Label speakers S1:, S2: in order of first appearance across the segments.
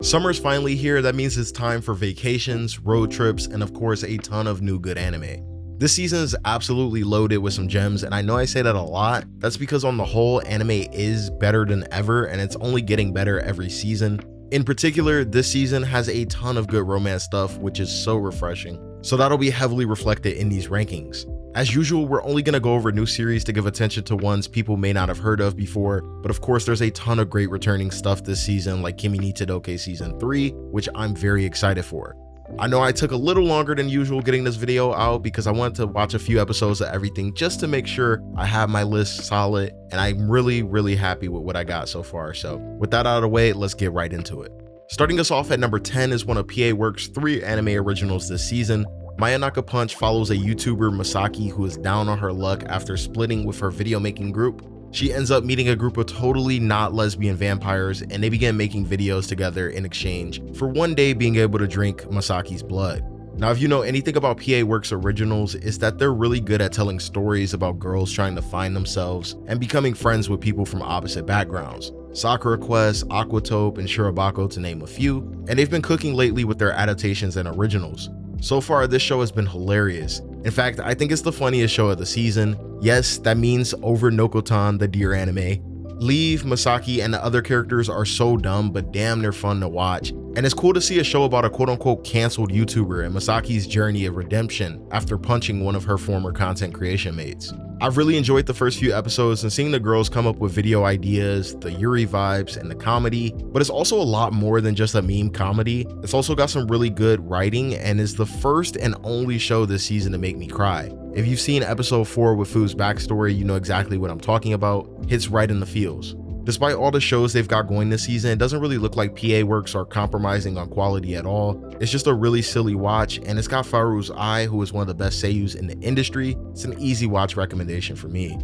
S1: Summer's finally here. That means it's time for vacations, road trips, and of course a ton of new good anime. This season is absolutely loaded with some gems, and I know I say that a lot. That's because on the whole, anime is better than ever, and it's only getting better every season. In particular, this season has a ton of good romance stuff, which is so refreshing. So that'll be heavily reflected in these rankings. As usual, we're only going to go over new series to give attention to ones people may not have heard of before, but of course there's a ton of great returning stuff this season like Kimi ni Todoke Season 3, which I'm very excited for. I know I took a little longer than usual getting this video out because I wanted to watch a few episodes of everything just to make sure I have my list solid, and I'm really happy with what I got so far. So with that out of the way, let's get right into it. Starting us off at number 10 is one of PA Works' 3 anime originals this season. Mayonaka Punch follows a YouTuber, Masaki, who is down on her luck after splitting with her video making group. She ends up meeting a group of totally not lesbian vampires, and they begin making videos together in exchange for one day being able to drink Masaki's blood. Now, if you know anything about PA Works originals, it's that they're really good at telling stories about girls trying to find themselves and becoming friends with people from opposite backgrounds. Sakura Quest, Aquatope, and Shirobako to name a few, and they've been cooking lately with their adaptations and originals. So far, this show has been hilarious. In fact, I think it's the funniest show of the season. Yes, that means over Nokotan, the deer anime. Leave, Masaki, and the other characters are so dumb, but damn, they're fun to watch. And it's cool to see a show about a quote-unquote canceled YouTuber and Masaki's journey of redemption after punching one of her former content creation mates. I've really enjoyed the first few episodes and seeing the girls come up with video ideas, the Yuri vibes, and the comedy, but it's also a lot more than just a meme comedy. It's also got some really good writing and is the first and only show this season to make me cry. If you've seen episode 4 with Fu's backstory, you know exactly what I'm talking about. Hits right in the feels. Despite all the shows they've got going this season, it doesn't really look like PA Works are compromising on quality at all. It's just a really silly watch, and it's got Faru's Ai, who is one of the best seiyus in the industry. It's an easy watch recommendation for me.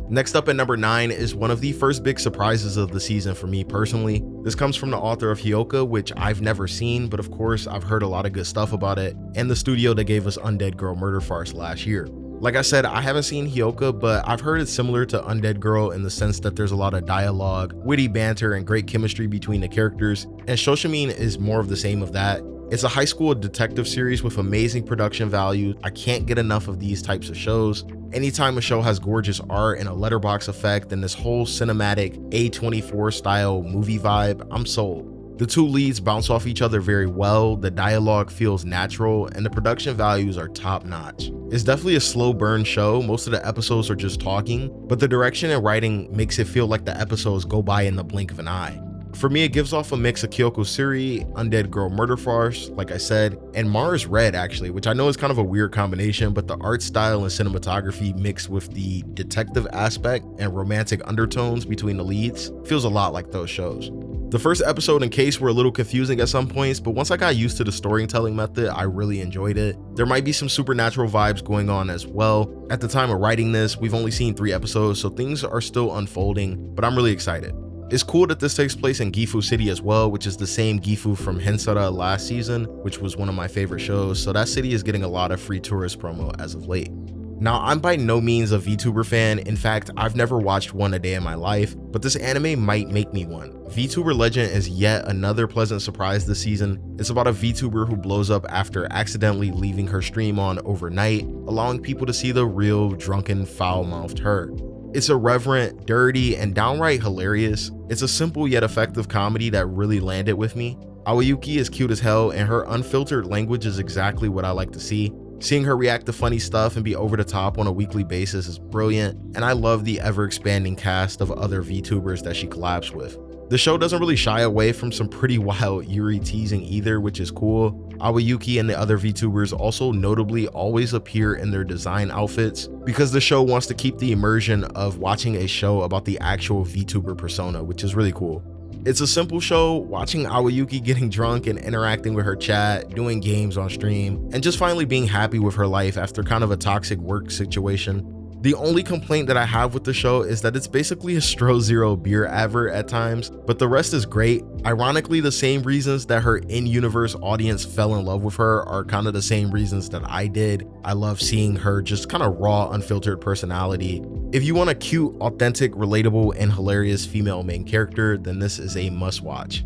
S1: Next up at number 9 is one of the first big surprises of the season for me personally. This comes from the author of Hyoka, which I've never seen, but of course I've heard a lot of good stuff about it, and the studio that gave us Undead Girl Murder Farce last year. Like I said, I haven't seen Hyoka, but I've heard it's similar to Undead Girl in the sense that there's a lot of dialogue, witty banter, and great chemistry between the characters, and Shoshimin is more of the same of that. It's a high school detective series with amazing production value. I can't get enough of these types of shows. Anytime a show has gorgeous art and a letterbox effect and this whole cinematic A24 style movie vibe, I'm sold. The two leads bounce off each other very well, the dialogue feels natural, and the production values are top notch. It's definitely a slow burn show. Most of the episodes are just talking, but the direction and writing makes it feel like the episodes go by in the blink of an eye. For me, it gives off a mix of Kyoko Suri, Undead Girl Murder Farce, like I said, and Mars Red actually, which I know is kind of a weird combination, but the art style and cinematography mixed with the detective aspect and romantic undertones between the leads feels a lot like those shows. The first episode and case were a little confusing at some points, but once I got used to the storytelling method, I really enjoyed it. There might be some supernatural vibes going on as well. At the time of writing this, we've only seen 3 episodes, so things are still unfolding, but I'm really excited. It's cool that this takes place in Gifu City as well, which is the same Gifu from Hensara last season, which was one of my favorite shows, so that city is getting a lot of free tourist promo as of late. Now, I'm by no means a VTuber fan. In fact, I've never watched one a day in my life, but this anime might make me one. Vtuber Legend is yet another pleasant surprise this season. It's about a VTuber who blows up after accidentally leaving her stream on overnight, allowing people to see the real drunken, foul-mouthed her. It's irreverent, dirty, and downright hilarious. It's a simple yet effective comedy that really landed with me. Aoyuki is cute as hell, and her unfiltered language is exactly what I like to see. Seeing her react to funny stuff and be over the top on a weekly basis is brilliant, and I love the ever-expanding cast of other VTubers that she collabs with. The show doesn't really shy away from some pretty wild Yuri teasing either, which is cool. Aoyuki and the other VTubers also notably always appear in their design outfits because the show wants to keep the immersion of watching a show about the actual VTuber persona, which is really cool. It's a simple show, watching Aoyuki getting drunk and interacting with her chat, doing games on stream, and just finally being happy with her life after kind of a toxic work situation. The only complaint that I have with the show is that it's basically a Stro Zero beer advert at times, but the rest is great. Ironically, the same reasons that her in-universe audience fell in love with her are kind of the same reasons that I did. I love seeing her just kind of raw, unfiltered personality. If you want a cute, authentic, relatable, and hilarious female main character, then this is a must watch.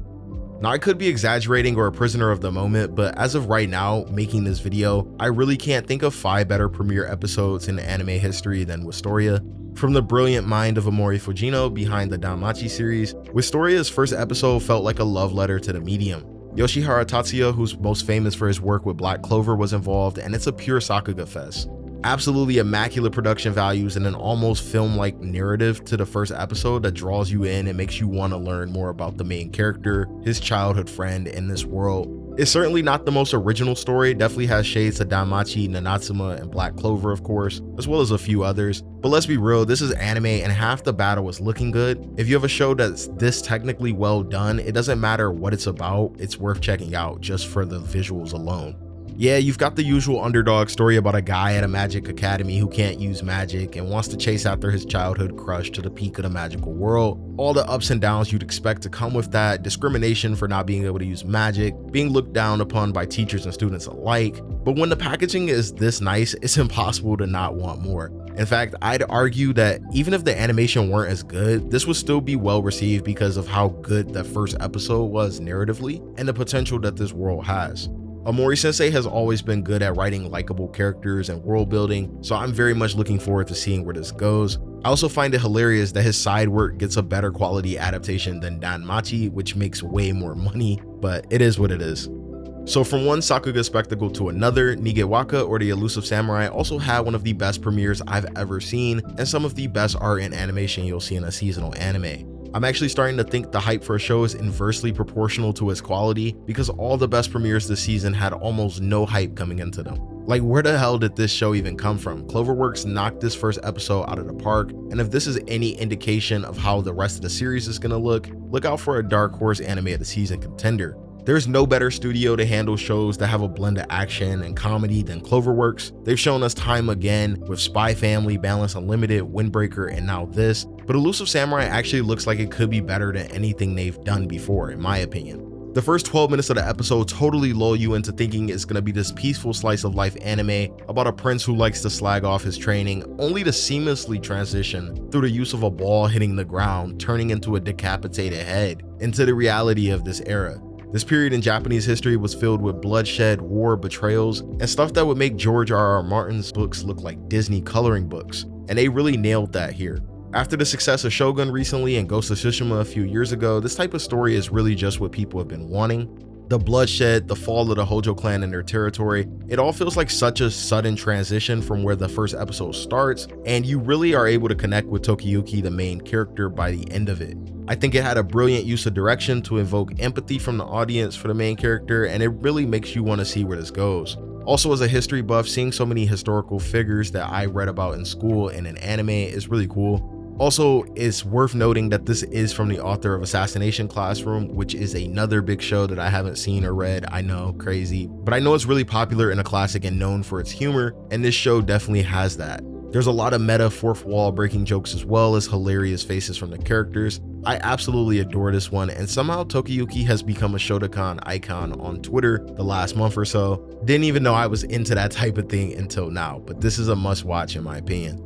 S1: Now, I could be exaggerating or a prisoner of the moment, but as of right now, making this video, I really can't think of 5 better premiere episodes in anime history than Wistoria. From the brilliant mind of Amori Fujino behind the Danmachi series, Wistoria's first episode felt like a love letter to the medium. Yoshihara Tatsuya, who's most famous for his work with Black Clover, was involved, and it's a pure Sakuga fest. Absolutely immaculate production values and an almost film-like narrative to the first episode that draws you in and makes you want to learn more about the main character, his childhood friend, and this world. It's certainly not the most original story, definitely has shades to Danmachi, Nanatsuma, and Black Clover of course, as well as a few others. But let's be real, this is anime and half the battle is looking good. If you have a show that's this technically well done, it doesn't matter what it's about, it's worth checking out just for the visuals alone. Yeah, you've got the usual underdog story about a guy at a magic academy who can't use magic and wants to chase after his childhood crush to the peak of the magical world. All the ups and downs you'd expect to come with that, discrimination for not being able to use magic, being looked down upon by teachers and students alike. But when the packaging is this nice, it's impossible to not want more. In fact, I'd argue that even if the animation weren't as good, this would still be well received because of how good that first episode was narratively and the potential that this world has. Amori Sensei has always been good at writing likable characters and world building, so I'm very much looking forward to seeing where this goes. I also find it hilarious that his side work gets a better quality adaptation than Danmachi, which makes way more money, but it is what it is. So from one Sakuga spectacle to another, Nigewaka or the Elusive Samurai also had one of the best premieres I've ever seen and some of the best art and animation you'll see in a seasonal anime. I'm actually starting to think the hype for a show is inversely proportional to its quality because all the best premieres this season had almost no hype coming into them. Like, where the hell did this show even come from? Cloverworks knocked this first episode out of the park, and if this is any indication of how the rest of the series is gonna look out for a dark horse anime of the season contender. There's no better studio to handle shows that have a blend of action and comedy than Cloverworks. They've shown us time again with Spy Family, Balance Unlimited, Windbreaker, and now this. But Elusive Samurai actually looks like it could be better than anything they've done before, in my opinion. The first 12 minutes of the episode totally lull you into thinking it's gonna be this peaceful slice of life anime about a prince who likes to slag off his training, only to seamlessly transition through the use of a ball hitting the ground, turning into a decapitated head, into the reality of this era. This period in Japanese history was filled with bloodshed, war, betrayals, and stuff that would make George R.R. Martin's books look like Disney coloring books, and they really nailed that here. After the success of Shogun recently and Ghost of Tsushima a few years ago, this type of story is really just what people have been wanting. The bloodshed, the fall of the Hojo clan and their territory, it all feels like such a sudden transition from where the first episode starts, and you really are able to connect with Tokiyuki, the main character, by the end of it. I think it had a brilliant use of direction to invoke empathy from the audience for the main character, and it really makes you want to see where this goes. Also, as a history buff, seeing so many historical figures that I read about in school in an anime is really cool. Also, it's worth noting that this is from the author of Assassination Classroom, which is another big show that I haven't seen or read. I know, crazy, but I know it's really popular and a classic and known for its humor, and this show definitely has that. There's a lot of meta fourth wall breaking jokes as well as hilarious faces from the characters. I absolutely adore this one, and somehow Tokiyuki has become a Shotokan icon on Twitter the last month or so. Didn't even know I was into that type of thing until now, but this is a must watch in my opinion.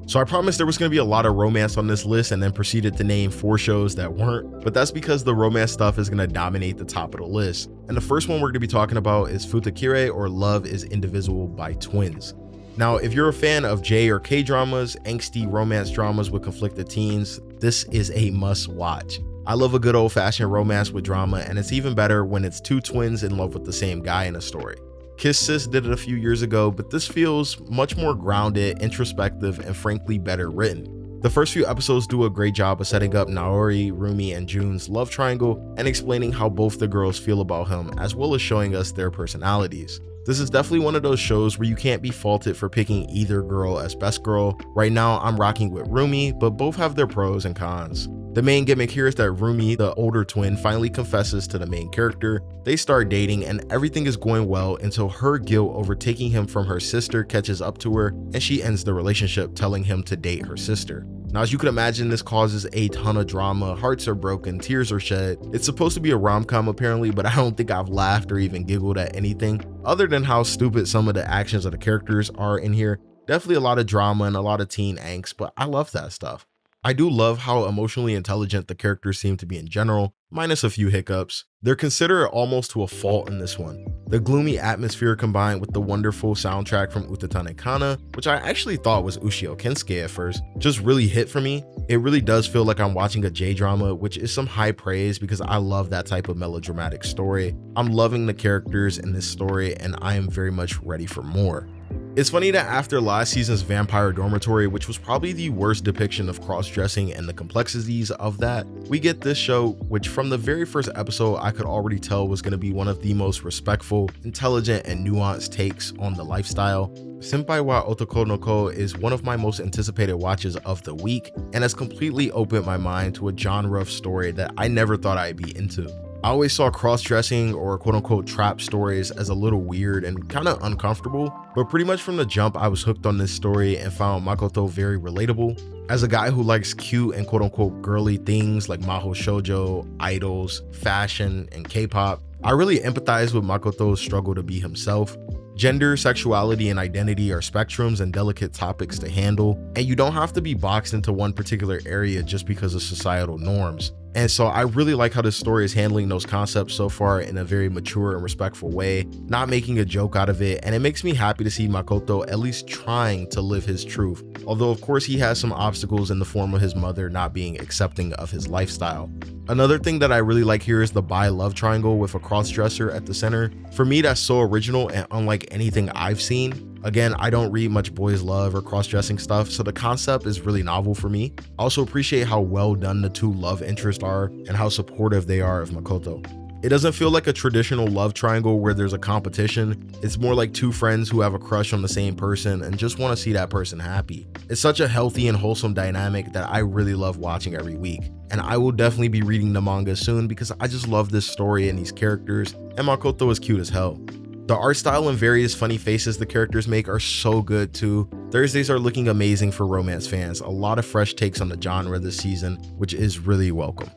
S1: So I promised there was going to be a lot of romance on this list and then proceeded to name 4 shows that weren't, but that's because the romance stuff is going to dominate the top of the list. And the first one we're going to be talking about is Futakire, or Love is Indivisible by Twins. Now, if you're a fan of J or K dramas, angsty romance dramas with conflicted teens, this is a must watch. I love a good old-fashioned romance with drama, and it's even better when it's 2 twins in love with the same guy in a story. Kiss Sis did it a few years ago, but this feels much more grounded, introspective, and frankly better written. The first few episodes do a great job of setting up Naori, Rumi, and Jun's love triangle and explaining how both the girls feel about him, as well as showing us their personalities. This is definitely one of those shows where you can't be faulted for picking either girl as best girl. Right now, I'm rocking with Rumi, but both have their pros and cons. The main gimmick here is that Rumi, the older twin, finally confesses to the main character. They start dating and everything is going well until her guilt over taking him from her sister catches up to her and she ends the relationship, telling him to date her sister. Now, as you can imagine, this causes a ton of drama, hearts are broken, tears are shed. It's supposed to be a rom-com apparently, but I don't think I've laughed or even giggled at anything other than how stupid some of the actions of the characters are in here. Definitely a lot of drama and a lot of teen angst, but I love that stuff. I do love how emotionally intelligent the characters seem to be in general, minus a few hiccups. They're considered almost to a fault in this one. The gloomy atmosphere combined with the wonderful soundtrack from Utatane Kana, which I actually thought was Ushio Kensuke at first, just really hit for me. It really does feel like I'm watching a J-drama, which is some high praise because I love that type of melodramatic story. I'm loving the characters in this story and I am very much ready for more. It's funny that after last season's Vampire Dormitory, which was probably the worst depiction of cross-dressing and the complexities of that, we get this show, which from the very first episode I could already tell was going to be one of the most respectful, intelligent, and nuanced takes on the lifestyle. Senpai wa Otokonoko is one of my most anticipated watches of the week, and has completely opened my mind to a genre of story that I never thought I'd be into. I always saw cross-dressing or quote-unquote trap stories as a little weird and kind of uncomfortable, but pretty much from the jump I was hooked on this story and found Makoto very relatable. As a guy who likes cute and quote-unquote girly things like maho shoujo, idols, fashion, and K-pop, I really empathize with Makoto's struggle to be himself. Gender, sexuality, and identity are spectrums and delicate topics to handle, and you don't have to be boxed into one particular area just because of societal norms. And so I really like how this story is handling those concepts so far in a very mature and respectful way, not making a joke out of it, and it makes me happy to see Makoto at least trying to live his truth, although of course he has some obstacles in the form of his mother not being accepting of his lifestyle. Another thing that I really like here is the bi-love triangle with a cross-dresser at the center. For me, that's so original and unlike anything I've seen. Again, I don't read much boys love or cross-dressing stuff, so the concept is really novel for me. I also appreciate how well done the two love interests are and how supportive they are of Makoto. It doesn't feel like a traditional love triangle where there's a competition. It's more like two friends who have a crush on the same person and just want to see that person happy. It's such a healthy and wholesome dynamic that I really love watching every week. And I will definitely be reading the manga soon because I just love this story and these characters, and Makoto is cute as hell. The art style and various funny faces the characters make are so good too. Thursdays are looking amazing for romance fans. A lot of fresh takes on the genre this season, which is really welcome.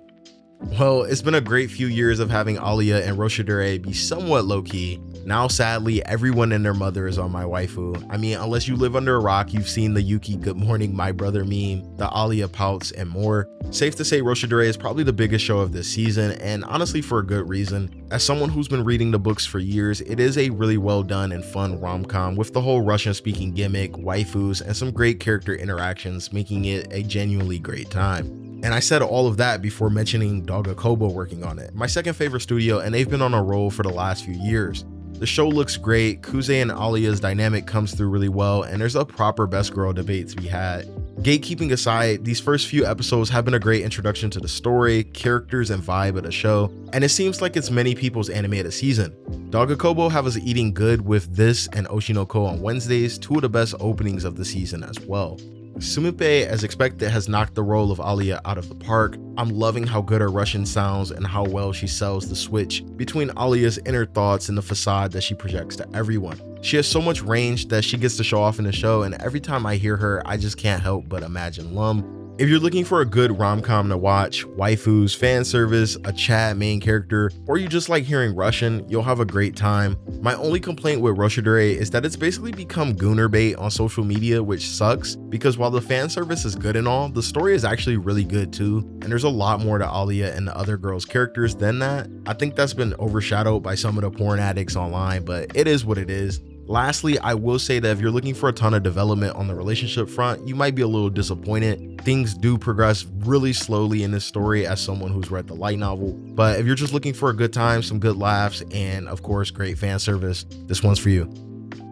S1: Well, it's been a great few years of having Aliyah and Roshidere be somewhat low-key. Now, sadly, everyone and their mother is on my waifu. I mean, unless you live under a rock, you've seen the Yuki Good Morning My Brother meme, the Aliyah pouts, and more. Safe to say Roshidere is probably the biggest show of this season, and honestly for a good reason. As someone who's been reading the books for years, it is a really well done and fun rom-com with the whole Russian-speaking gimmick, waifus, and some great character interactions, making it a genuinely great time. And I said all of that before mentioning Dogga Kobo working on it, my second favorite studio, and they've been on a roll for the last few years. The show looks great, Kuze and Aliyah's dynamic comes through really well, and there's a proper best girl debate to be had. Gatekeeping aside, these first few episodes have been a great introduction to the story, characters, and vibe of the show, and it seems like it's many people's anime of the season. Dogga Kobo have us eating good with this and Oshinoko on Wednesdays, two of the best openings of the season as well. Sumipe, as expected, has knocked the role of Aliyah out of the park. I'm loving how good her Russian sounds and how well she sells the switch between Aliyah's inner thoughts and the facade that she projects to everyone. She has so much range that she gets to show off in the show, and every time I hear her, I just can't help but imagine Lum. If you're looking for a good rom-com to watch, waifus, fan service, a Chad main character, or you just like hearing Russian, you'll have a great time. My only complaint with Roshidere is that it's basically become gooner bait on social media, which sucks, because while the fan service is good and all, the story is actually really good too, and there's a lot more to Aliyah and the other girls' characters than that. I think that's been overshadowed by some of the porn addicts online, but it is what it is. Lastly, I will say that if you're looking for a ton of development on the relationship front, you might be a little disappointed. Things do progress really slowly in this story as someone who's read the light novel, but if you're just looking for a good time, some good laughs, and of course great fan service, this one's for you.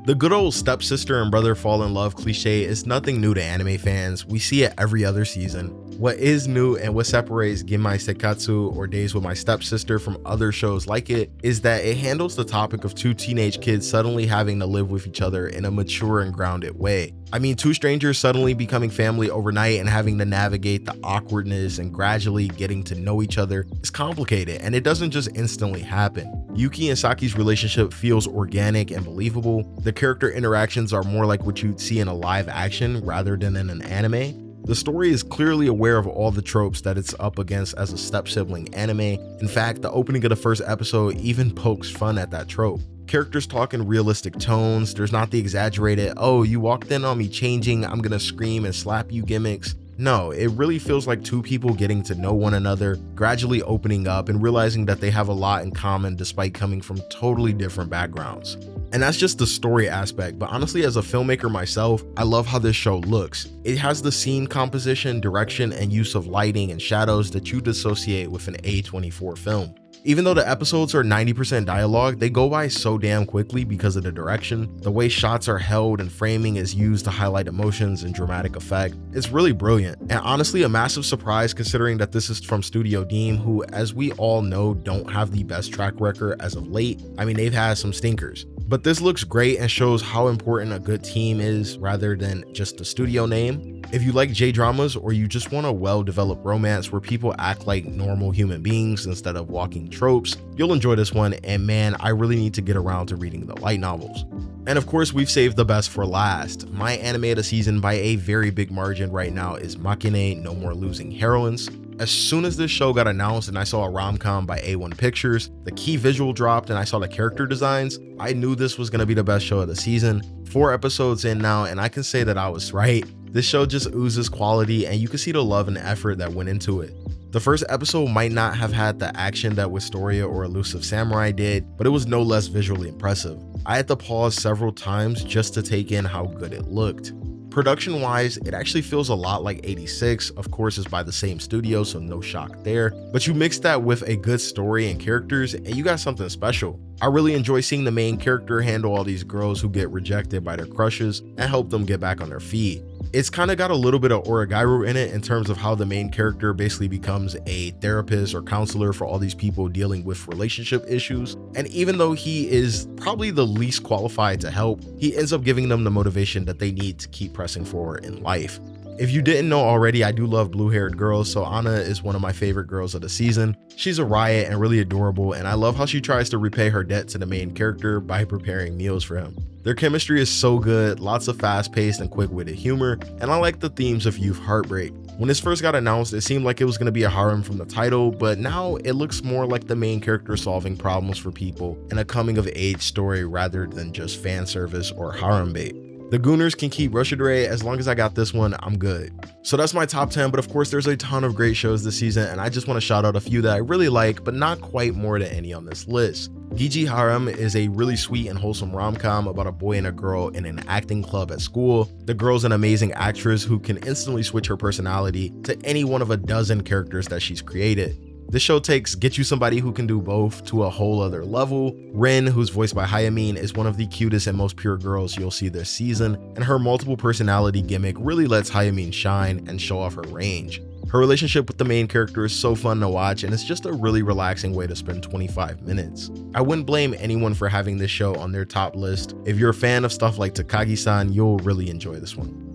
S1: The good old stepsister and brother fall in love cliche is nothing new to anime fans. We see it every other season. What is new and what separates Gimai Seikatsu or Days with My Stepsister from other shows like it is that it handles the topic of two teenage kids suddenly having to live with each other in a mature and grounded way. I mean, two strangers suddenly becoming family overnight and having to navigate the awkwardness and gradually getting to know each other is complicated, and it doesn't just instantly happen. Yuki and Saki's relationship feels organic and believable. The character interactions are more like what you'd see in a live action rather than in an anime. The story is clearly aware of all the tropes that it's up against as a step-sibling anime. In fact, the opening of the first episode even pokes fun at that trope. Characters talk in realistic tones. There's not the exaggerated, oh, you walked in on me changing, I'm gonna scream and slap you gimmicks. No, it really feels like two people getting to know one another, gradually opening up and realizing that they have a lot in common despite coming from totally different backgrounds. And that's just the story aspect, but honestly, as a filmmaker myself, I love how this show looks. It has the scene composition, direction, and use of lighting and shadows that you'd associate with an A24 film. Even though the episodes are 90% dialogue, they go by so damn quickly because of the direction, the way shots are held and framing is used to highlight emotions and dramatic effect. It's really brilliant, and honestly a massive surprise considering that this is from Studio Deem, who, as we all know, don't have the best track record as of late. I mean, they've had some stinkers. But this looks great and shows how important a good team is rather than just the studio name. If you like J-dramas or you just want a well-developed romance where people act like normal human beings instead of walking tropes, you'll enjoy this one, and man, I really need to get around to reading the light novels. And of course, we've saved the best for last. My anime of the season by a very big margin right now is Makeine No More Losing Heroines. As soon as this show got announced and I saw a rom-com by A1 Pictures, the key visual dropped and I saw the character designs, I knew this was going to be the best show of the season. 4 episodes in now and I can say that I was right. This show just oozes quality and you can see the love and effort that went into it. The first episode might not have had the action that Wistoria or Elusive Samurai did, but it was no less visually impressive. I had to pause several times just to take in how good it looked. Production wise, it actually feels a lot like 86, of course it's by the same studio, so no shock there, but you mix that with a good story and characters and you got something special. I really enjoy seeing the main character handle all these girls who get rejected by their crushes and help them get back on their feet. It's kind of got a little bit of origairu in it in terms of how the main character basically becomes a therapist or counselor for all these people dealing with relationship issues. And even though he is probably the least qualified to help, he ends up giving them the motivation that they need to keep pressing forward in life. If you didn't know already, I do love blue-haired girls, so Hana is one of my favorite girls of the season. She's a riot and really adorable, and I love how she tries to repay her debt to the main character by preparing meals for him. Their chemistry is so good, lots of fast-paced and quick-witted humor, and I like the themes of youth heartbreak. When this first got announced, it seemed like it was going to be a harem from the title, but now it looks more like the main character solving problems for people in a coming-of-age story rather than just fan service or harem bait. The Gooners can keep Roshidere. As long as I got this one, I'm good. So that's my top 10, but of course there's a ton of great shows this season, and I just want to shout out a few that I really like, but not quite more than any on this list. Giji Harem is a really sweet and wholesome rom-com about a boy and a girl in an acting club at school. The girl's an amazing actress who can instantly switch her personality to any one of a dozen characters that she's created. This show takes Get You Somebody Who Can Do Both to a whole other level. Rin, who's voiced by Hayami, is one of the cutest and most pure girls you'll see this season, and her multiple personality gimmick really lets Hayami shine and show off her range. Her relationship with the main character is so fun to watch, and it's just a really relaxing way to spend 25 minutes. I wouldn't blame anyone for having this show on their top list. If you're a fan of stuff like Takagi-san, you'll really enjoy this one.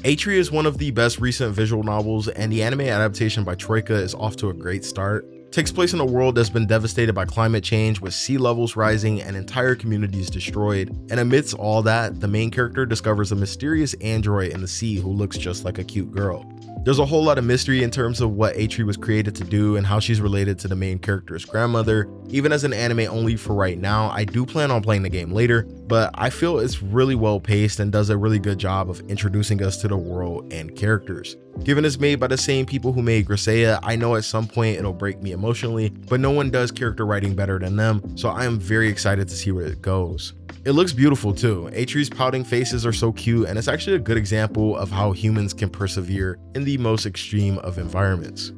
S1: ATRI is one of the best recent visual novels, and the anime adaptation by Troika is off to a great start. It takes place in a world that's been devastated by climate change, with sea levels rising and entire communities destroyed. And amidst all that, the main character discovers a mysterious android in the sea who looks just like a cute girl. There's a whole lot of mystery in terms of what ATRI was created to do and how she's related to the main character's grandmother. Even as an anime only for right now, I do plan on playing the game later, but I feel it's really well paced and does a really good job of introducing us to the world and characters. Given it's made by the same people who made Grisea, I know at some point it'll break me emotionally, but no one does character writing better than them, so I am very excited to see where it goes. It looks beautiful too. ATRI's pouting faces are so cute, and it's actually a good example of how humans can persevere in the most extreme of environments.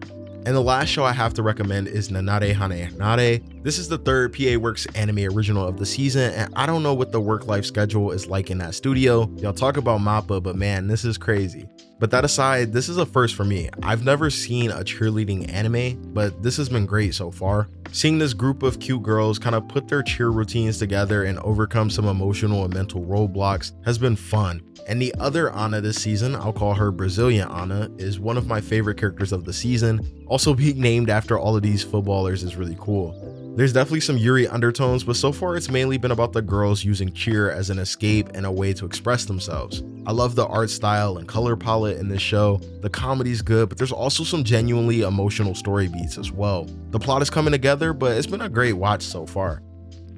S1: And the last show I have to recommend is Nare Hane Nare. This is the third PA Works anime original of the season, and I don't know what the work-life schedule is like in that studio. Y'all talk about MAPPA, but man, this is crazy. But that aside, this is a first for me. I've never seen a cheerleading anime, but this has been great so far. Seeing this group of cute girls kind of put their cheer routines together and overcome some emotional and mental roadblocks has been fun. And the other Ana this season, I'll call her Brazilian Ana, is one of my favorite characters of the season. Also being named after all of these footballers is really cool. There's definitely some Yuri undertones, but so far it's mainly been about the girls using cheer as an escape and a way to express themselves. I love the art style and color palette in this show. The comedy's good, but there's also some genuinely emotional story beats as well. The plot is coming together, but it's been a great watch so far.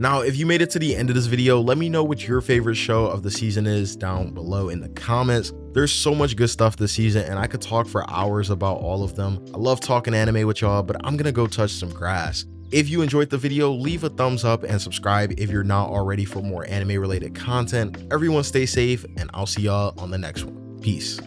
S1: Now, if you made it to the end of this video, let me know what your favorite show of the season is down below in the comments. There's so much good stuff this season and I could talk for hours about all of them. I love talking anime with y'all, but I'm gonna go touch some grass. If you enjoyed the video, leave a thumbs up and subscribe if you're not already for more anime related content. Everyone stay safe and I'll see y'all on the next one. Peace.